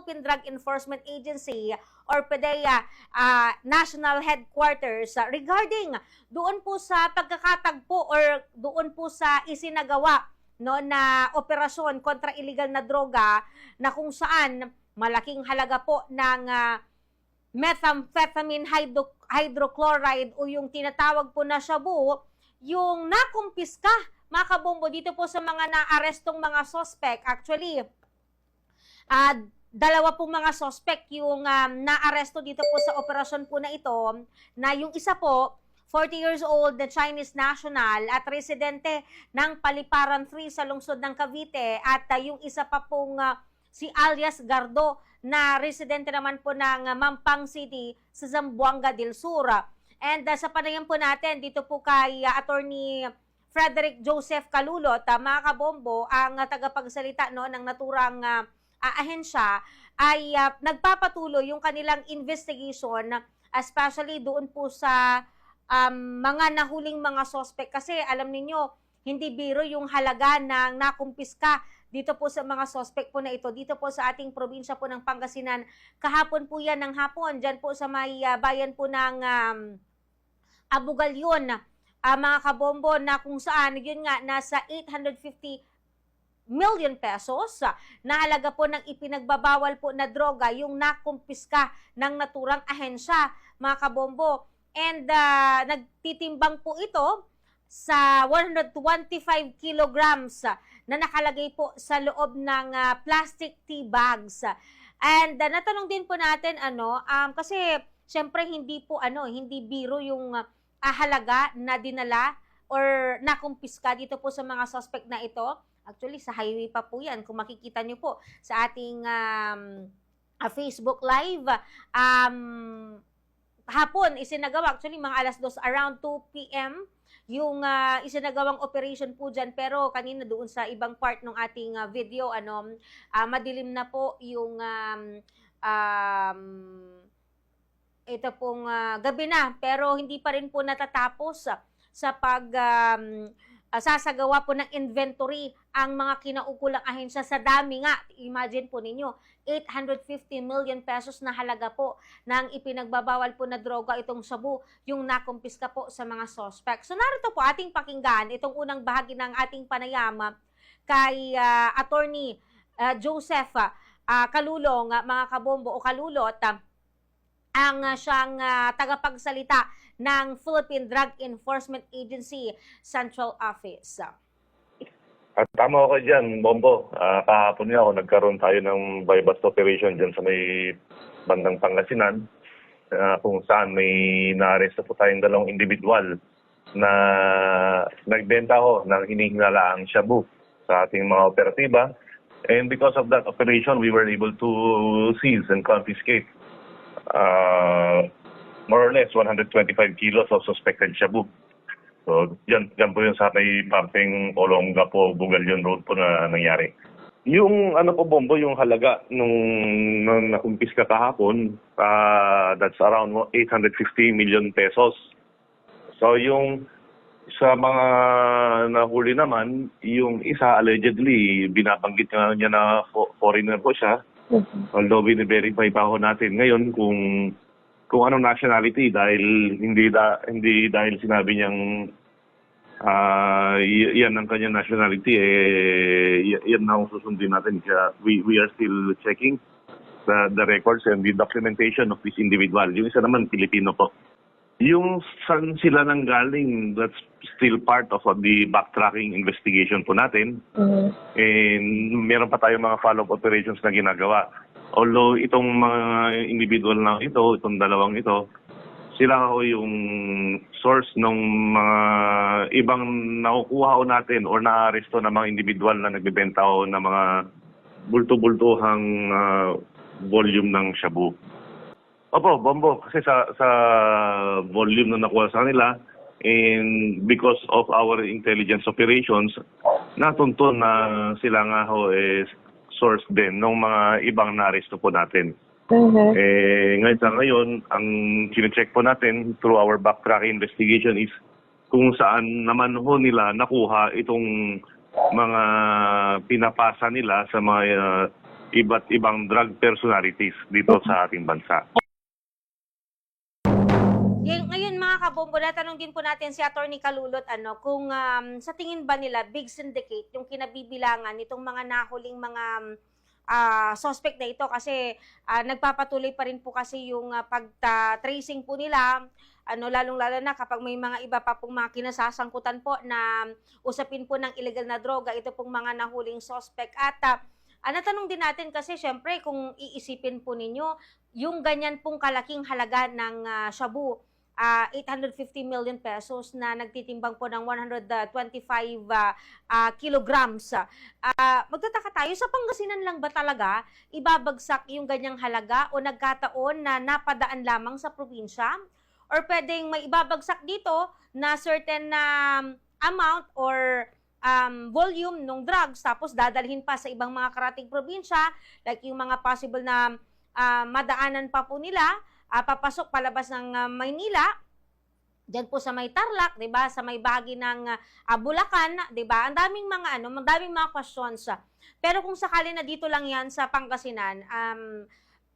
Philippine Drug Enforcement Agency or PDEA National Headquarters regarding doon po sa pagkakatagpo or doon po sa isinagawa no, na operasyon kontra illegal na droga na kung saan malaking halaga po ng methamphetamine hydrochloride o yung tinatawag po na shabu, yung nakumpiska, mga kabombo, dito po sa mga naarestong mga suspect. Actually, dalawa pong mga suspect yung naaresto dito po sa operasyon po na ito, na yung isa po, 40 years old na Chinese national at residente ng Paliparan 3 sa lungsod ng Cavite at yung isa pa pong si alias Gardo na residente naman po ng Mampang City sa Zamboanga del Sur. And sa panayam po natin dito po kay Attorney Frederick Joseph Calulot, mga kabombo, ang tagapagsalita no, ng naturang ahensya ay nagpapatuloy yung kanilang investigation, especially doon po sa mga nahuling mga suspect kasi alam ninyo, hindi biro yung halaga ng nakumpiska dito po sa mga suspect po na ito, dito po sa ating probinsya po ng Pangasinan. Kahapon po yan ng hapon, dyan po sa may bayan po ng Abugalyon, mga kabombo, na kung saan, yun nga, nasa 850 million pesos na halaga po ng ipinagbabawal po na droga yung nakumpiska ng naturang ahensya, mga kabombo. And nagtitimbang po ito sa 125 kilograms na nakalagay po sa loob ng plastic tea bags. And natanong din po natin kasi syempre hindi biro yung halaga na dinala or nakumpiska dito po sa mga suspect na ito. Actually sa highway pa po yan, kung makikita nyo po sa ating Facebook Live. Hapon isinagawa, actually mga alas 2 around 2 p.m. yung isinagawang operation po dyan, pero kanina doon sa ibang part ng ating video, madilim na po yung ito pong gabi na, pero hindi pa rin po natatapos sa sasagawa po ng inventory ang mga kinaukulang ahensya sa dami nga. Imagine po ninyo, 850 million pesos na halaga po ng ipinagbabawal po na droga itong shabu, yung nakumpiska po sa mga suspect. So narito po ating pakinggan itong unang bahagi ng ating panayam kay Attorney Joseph Calulong, mga kabombo o Calulot, ang siyang tagapagsalita ng Philippine Drug Enforcement Agency Central Office. At tama ako dyan, Bombo. Kahapon nga ako, nagkaroon tayo ng buy-bust operation dyan sa may bandang Pangasinan, kung saan may naaresto po tayong dalawang individual na nagbenta ho ng hinihingalaang shabu sa ating mga operatiba. And because of that operation, we were able to seize and confiscate more or less 125 kilos of suspected shabu. So, yan po yung sa may parteng Olongapo, Bugalyon Road po na nangyari. Yung po, Bombo, yung halaga nung nakumpiska kahapon, that's around 850 million pesos. So, yung sa mga nahuli naman, yung isa allegedly, binabanggit niya na foreigner po siya. Although bine-verify pa ho natin ngayon kung anong nationality, dahil hindi dahil sinabi niyang yan ang kanyang nationality, yan na ang susundin natin. Kaya we are still checking the records and the documentation of this individual. Yung isa naman Pilipino po. Yung saan sila nanggaling, that's still part of the backtracking investigation po natin. And meron pa tayong mga follow-up operations na ginagawa. Although itong mga individual na ito, itong dalawang ito, sila ho yung source ng mga ibang nakukuha ho natin or naaresto na mga individual na nagbebenta ho ng mga bulto-bultohang volume ng shabu. Opo, Bombo, kasi sa volume na nakuha sa kanila, and because of our intelligence operations, natuntun na sila nga ho source din ng mga ibang naaresto po natin. Ngayon, ang chine-check po natin through our backtracking investigation is kung saan naman ho nila nakuha itong mga pinapasa nila sa mga iba't ibang drug personalities dito sa ating bansa. Ngayon mga kabombo, natanong din po natin si Attorney Kalulot kung sa tingin ba nila big syndicate yung kinabibilangan nitong mga nahuling mga suspect na ito kasi nagpapatuloy pa rin po kasi yung pag-tracing po nila lalong-lalo na kapag may mga iba pa pong mga kinasasangkutan po na usapin po ng illegal na droga, ito pong mga nahuling suspect. At natanong din natin kasi syempre kung iisipin po ninyo, yung ganyan pong kalaking halaga ng shabu, 850 million pesos na nagtitimbang po ng 125 kilograms. Magtataka tayo, sa Pangasinan lang ba talaga ibabagsak yung ganyang halaga o nagkataon na napadaan lamang sa probinsya? Or pwedeng may ibabagsak dito na certain amount or volume ng drugs tapos dadalhin pa sa ibang mga karating probinsya, like yung mga possible na madaanan pa po nila, papasok palabas ng Maynila, diyan po sa may Tarlac, 'di ba? Sa may bahagi ng Bulacan, 'di ba? Ang daming mga questions. Pero kung sakali na dito lang 'yan sa Pangasinan,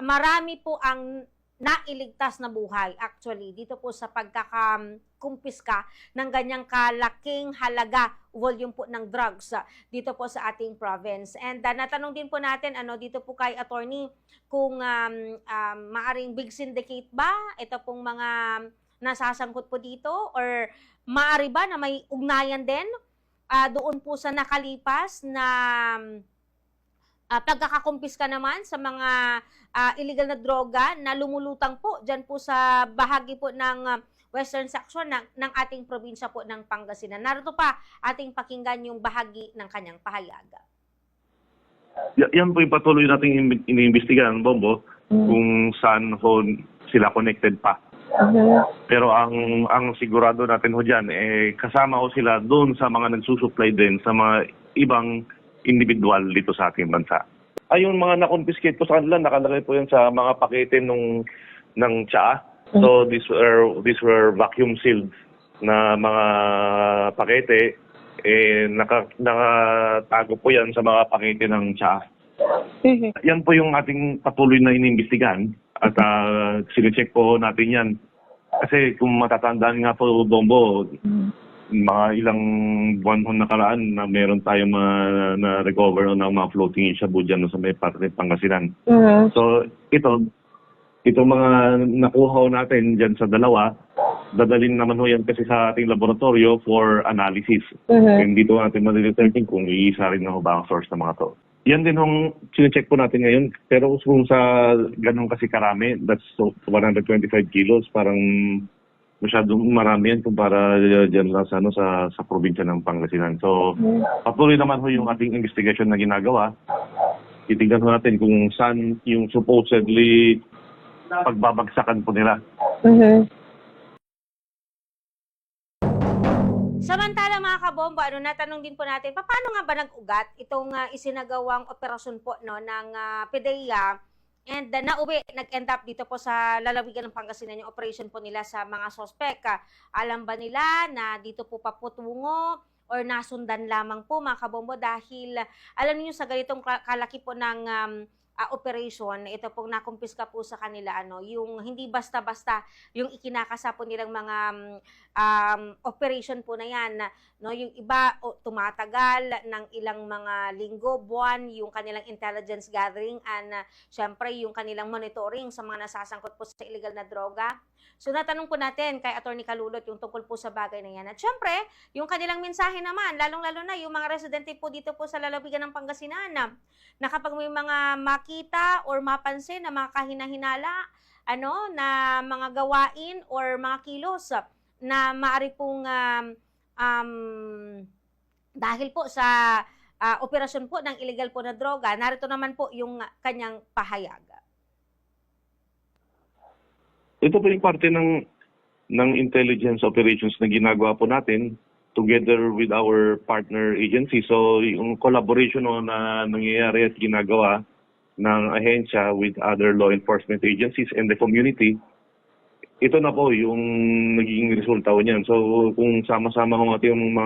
marami po ang nailigtas na buhay actually dito po sa pagkakakumpiska ng ganyang kalaking halaga volume po ng drugs dito po sa ating province. And natanong din po natin dito po kay attorney kung maaring big syndicate ba ito pong mga nasasangkot po dito, or maari ba na may ugnayan din doon po sa nakalipas na pagkakakumpiska naman sa mga illegal na droga na lumulutang po dyan po sa bahagi po ng western section ng ating probinsya po ng Pangasinan. Narito pa ating pakinggan yung bahagi ng kanyang pahayag. Yan po yung patuloy nating iniimbestigahan, Bombo, kung saan ho sila connected pa. Pero ang sigurado natin ho dyan, kasama ho sila doon sa mga nagsusupply din sa mga ibang individual dito sa ating bansa. Yung mga na-confiscate po sa kanila, nakalagay po yan sa mga pakete ng tsaa. So these were vacuum sealed na mga pakete. Nakatago po yan sa mga pakete ng tsaa. Yan po yung ating patuloy na inimbestigahan at sine-check po natin yan. Kasi kung matatandaan nga po, Bombo, mga ilang buwan ho nakaraan na meron tayong na-recover ng mga floating shabu dyan sa may parte ng Pangasinan. So ito mga nakuha ho natin dyan sa dalawa, dadalhin naman ho yan kasi sa ating laboratorio for analysis. And dito natin ma-determine kung iisa rin na ho ba ang source ng mga to. Yan din hong sinecheck po natin ngayon. Pero kung sa ganun kasi karami, that's 125 kilos, parang masyadong marami yan kumpara dyan sa probinsya ng Pangasinan. So, patuloy naman ho yung ating investigation na ginagawa. Titignan ho natin kung saan yung supposedly pagbabagsakan po nila. Samantala mga kabombo, natanong din po natin, paano nga ba nag-ugat itong isinagawang operasyon po ng PDEA? And nauwi, nag-end up dito po sa lalawigan ng Pangasinan yung operation po nila sa mga sospek. Alam ba nila na dito po paputungo or nasundan lamang po mga kabombo dahil alam niyo sa ganitong kalaki po ng operation, ito pong nakumpiska po sa kanila yung hindi basta-basta yung ikinakasa po nilang mga operation po na yan, yung iba tumatagal ng ilang mga linggo, buwan, yung kanilang intelligence gathering and syempre yung kanilang monitoring sa mga nasasangkot po sa illegal na droga. So natanong po natin kay Attorney Kalulot yung tungkol po sa bagay na yan. At syempre, yung kanilang mensahe naman, lalong-lalo na yung mga residente po dito po sa lalawigan ng Pangasinan na kapag may mga makita or mapansin na mga kahinahinala, na mga gawain or mga kilos na maaari pong dahil po sa operasyon po ng illegal po na droga, narito naman po yung kanyang pahayag. Ito po yung parte ng intelligence operations na ginagawa po natin together with our partner agency. So yung collaboration na nangyayari at ginagawa ng ahensya with other law enforcement agencies and the community, ito na po yung naging resulta niyan. So kung sama-sama ho natin yung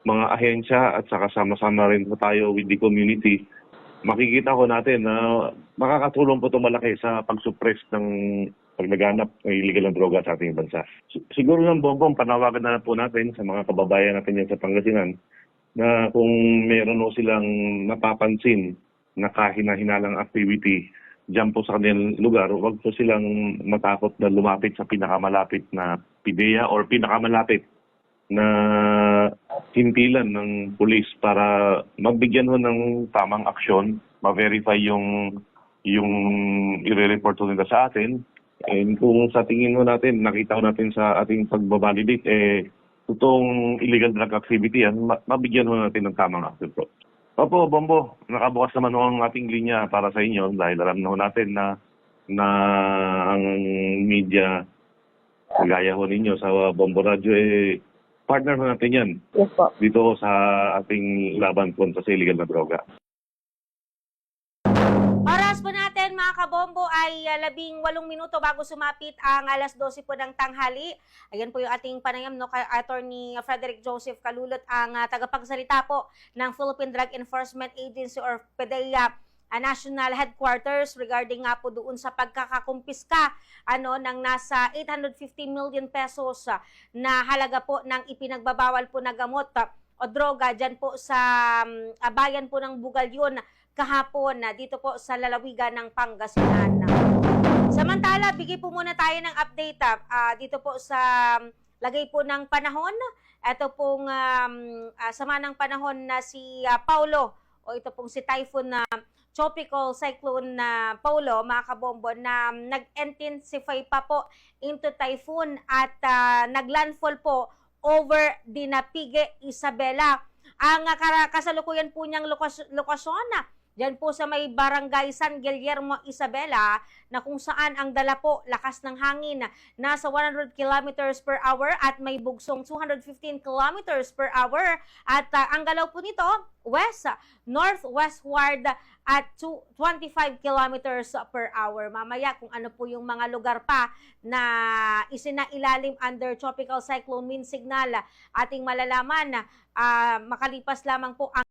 mga ahensya at saka sama-sama rin po tayo with the community, makikita ko natin na makakatulong po ito malaki sa pag-suppress ng paglaganap ng illegal na droga sa ating bansa. Siguro lang, Bongbong, panawagan na po natin sa mga kababayan natin yan sa Pangasinan na kung meron o silang napapansin na kahina-hinalang activity dyan po sa kanilang lugar, huwag po silang matakot na lumapit sa pinakamalapit na PIDEA or pinakamalapit na hintilan ng pulis para magbigyan ho ng tamang aksyon, ma-verify yung i-report ho nila sa atin. And kung sa tingin ho natin, nakita ho natin sa ating pagbabalidate, totoong illegal drug activity yan, mabigyan ho natin ng tamang action po. Opo, Bombo, nakabukas naman ho ang ating linya para sa inyo dahil alam na ho natin na ang media, gaya ho ninyo sa Bombo Radio, partner ho natin yan. Yes po. Dito sa ating laban kontra sa illegal na droga. Oras po natin mga kabombo ay 18 minuto bago sumapit ang alas 12 po ng tanghali. Ayan po yung ating panayam, no? Attorney Frederick Joseph Calulot, ang tagapagsalita po ng Philippine Drug Enforcement Agency or PDEA National Headquarters regarding nga po doon sa pagkakakumpiska ng nasa 850 million pesos na halaga po ng ipinagbabawal po na gamot o droga dyan po sa bayan po ng Bugalyon kahapon dito po sa lalawigan ng Pangasinan. Samantala, bigay po muna tayo ng update dito po sa lagay po ng panahon. Ito pong sama ng panahon na si Paulo o ito pong si Typhoon na tropical cyclone na Paulo, mga kabombo, na nag-intensify pa po into typhoon at naglandfall po over Dinapigue, Isabela. Ang kasalukuyan po niyang lokasyon diyan po sa may barangay San Guillermo, Isabela, na kung saan ang dala po lakas ng hangin nasa 100 kilometers per hour at may bugsong 215 kilometers per hour. At ang galaw po nito, northwestward at 25 kilometers per hour. Mamaya kung ano po yung mga lugar pa na isinailalim under tropical cyclone wind signal, ating malalaman makalipas lamang po ang